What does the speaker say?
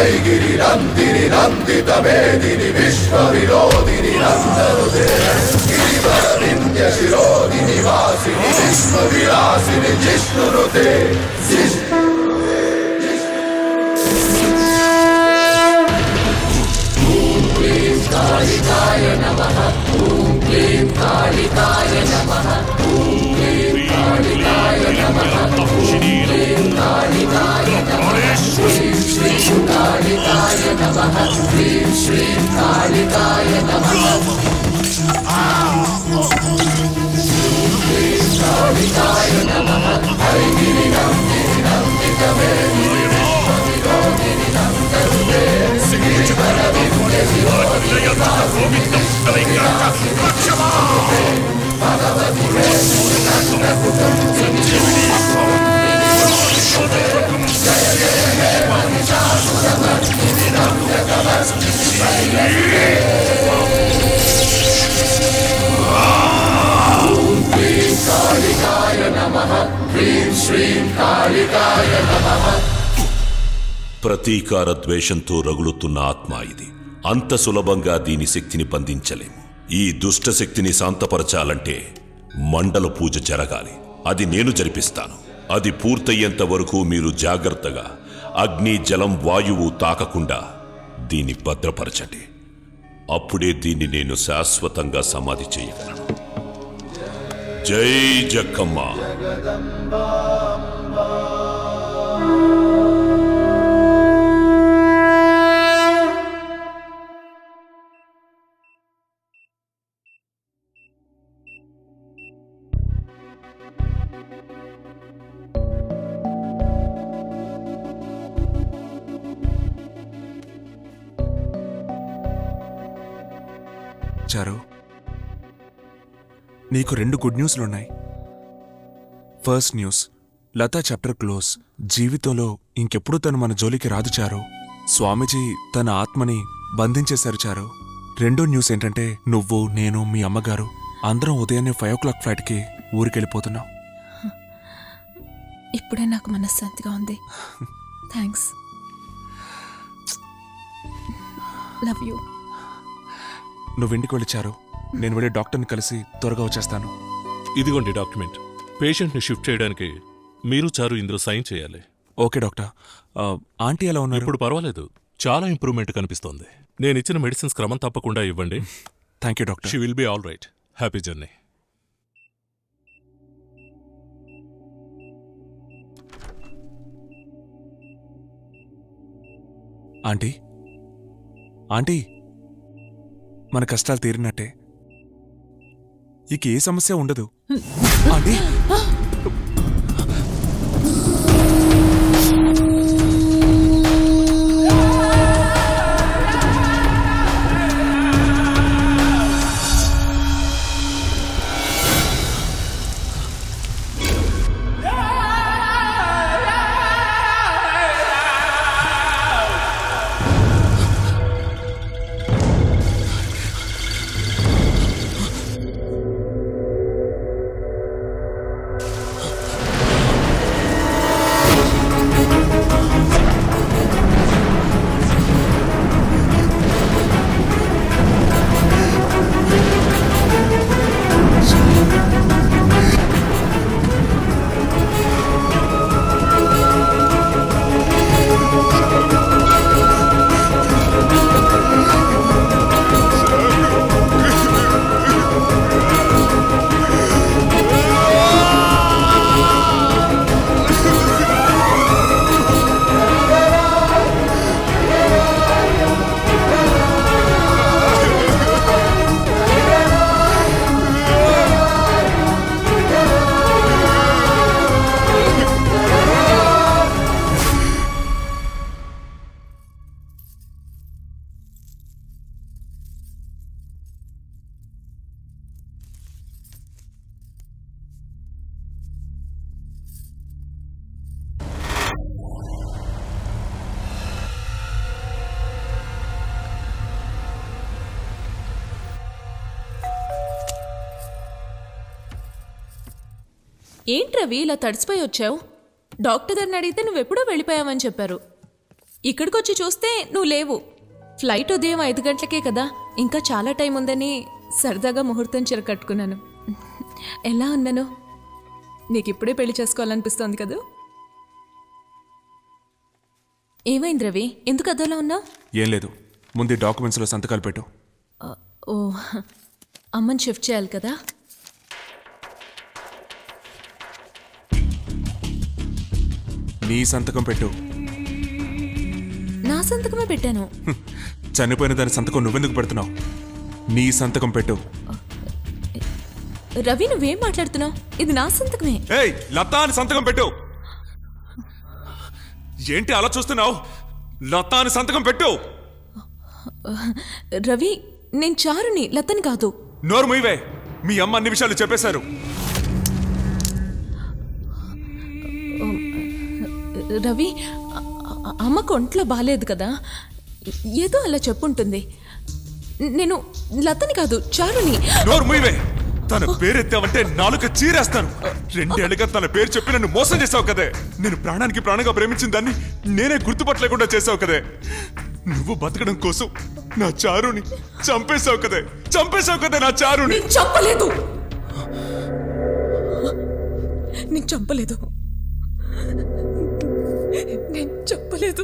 ఐగిరి నందిని నందిత మేదిని విశ్వ విరోధిని నందనుదే గిరివర వింధ్య శిరోధిని వాసిని విశ్వ విలాసిని జిష్ణునుతే ఓం క్లీం కాళికాయ నమః ఓం క్లీం కాళికాయ నమః ఓం క్లీం కాళికాయ నమః ఓం క్లీం కాళికాయ నమః శ్రీం కాళికాయ నమః శ్రీం కాళికాయ నమః శ్రీం కాళికాయ నమః ఐగిరి నందిని నందిత మేదిని విశ్వ విరోధిని నందనుదే గిరివర వింధ్య శిరోధిని వాసిని విశ్వ విలాసిని జిష్ణునుతే భగవతి వేణుని నందకుటం జయ జయ హే మహిషాసురమర్దిని నందకవర్ణిని శైలసుతే ఓం క్లీం కాళికాయ నమః హ్రీం శ్రీం కాళికాయ నమః. ప్రతీకార ద్వేషంతో రగులుతున్న ఆత్మ ఇది. అంత సులభంగా దీని శక్తిని బంధించలేము. ఈ దుష్ట శక్తిని శాంతపరచాలంటే మండల పూజ జరగాలి. అది నేను జరిపిస్తాను. అది పూర్తయ్యేంత వరకు మీరు జాగ్రత్తగా అగ్ని జలం వాయువు తాకకుండా దీన్ని భద్రపరచండి. అప్పుడే దీన్ని నేను శాశ్వతంగా సమాధి చేయగలను. జై జక్కమ్మ. చారు, నీకు 2 గుడ్ న్యూస్లున్నాయి. First news, Latha chapter close. జీవితంలో ఇంకెప్పుడు తను మన జోలికి రాదు చారు. స్వామీజీ తన ఆత్మని బంధించేశారు చారు. రెండో న్యూస్ ఏంటంటే నువ్వు, నేను, మీ అమ్మగారు అందరం ఉదయాన్నే 5 o'clock ఫ్లైట్కి ఊరికెళ్ళిపోతున్నాం. ఇప్పుడే నాకు మనశ్శాంతిగా ఉంది. థ్యాంక్స్. Love you. నువ్వు ఇంటికి వెళ్ళిచారు. నేను వెళ్ళి డాక్టర్ని కలిసి త్వరగా వచ్చేస్తాను. ఇదిగోండి డాక్యుమెంట్. పేషెంట్ని షిఫ్ట్ చేయడానికి మీరు చారు ఇందులో సైన్ చేయాలి. Okay doctor. ఆంటీ ఎలా ఉన్నారు? ఇప్పుడు పర్వాలేదు, చాలా ఇంప్రూవ్మెంట్ కనిపిస్తోంది. నేను ఇచ్చిన మెడిసిన్స్ క్రమం తప్పకుండా ఇవ్వండి. Thank you doctor. She will be all right. Happy journey. Aunty, aunty, మన కష్టాలు తీరినట్టే. ఇక ఏ సమస్య ఉండదు. ఆంటీ, ఏంటి రవి ఇలా తడిసిపోయి వచ్చావు? డాక్టర్ గారిని అడిగితే నువ్వెప్పుడో వెళ్ళిపోయావని చెప్పారు. ఇక్కడికి వచ్చి చూస్తే నువ్వు లేవు. ఫ్లైట్ ఉదయం 5 గంటలకే కదా, ఇంకా చాలా టైం ఉందని సరదాగా ముహూర్తం చీర కట్టుకున్నాను. ఎలా ఉన్నాను? నీకు ఇప్పుడే పెళ్లి చేసుకోవాలనిపిస్తోంది కదా? ఏమైంది రవి, ఎందుకు అదోలా ఉన్నావు? ఏం లేదు, ముందు డాక్యుమెంట్స్లో సంతకాలు పెట్టు. ఓ, అమ్మని షిఫ్ట్ చేయాలి కదా. నీ సంతకం పెట్టు. నా సంతకమే పెట్టాను. చనిపోయిన దాని సంతకం నువ్వెందుకు పెడుతున్నావు? నీ సంతకం పెట్టు. రవి, నువ్వేం మాట్లాడుతున్నావు? ఇది నా సంతకమే. ఏయ్, లతా అని సంతకం పెట్టు. ఏంటి అలా చూస్తున్నావు? లతా అని సంతకం పెట్టు. రవి, నేను చారుని, లతని కాదు. నోరు మూయవే, మీ అమ్మ అన్ని విషయాలు చెప్పేశారు. రవి, అమ్మకు ఒంట్లో బాలేదు కదా, ఏదో అలా చెప్పుంటుంది. నేను లతని కాదు, చారుని. నోరు మూయవే, తన పేరెత్తావంటే నాలుక చీరేస్తాను. 2 ఏళ్లుగా తన పేరు చెప్పి నన్ను మోసం చేసావు కదే. నేను ప్రాణానికి ప్రాణంగా ప్రేమించిన దాన్ని నేనే గుర్తుపట్టలేకుండా చేసావు కదే. నువ్వు బతకడం కోసం నా చారుని చంపేశావు కదే. చంపేశావు కదే నా చారుని. చంపలేదు, నేను చంపలేదు, నేను చెప్పలేదు.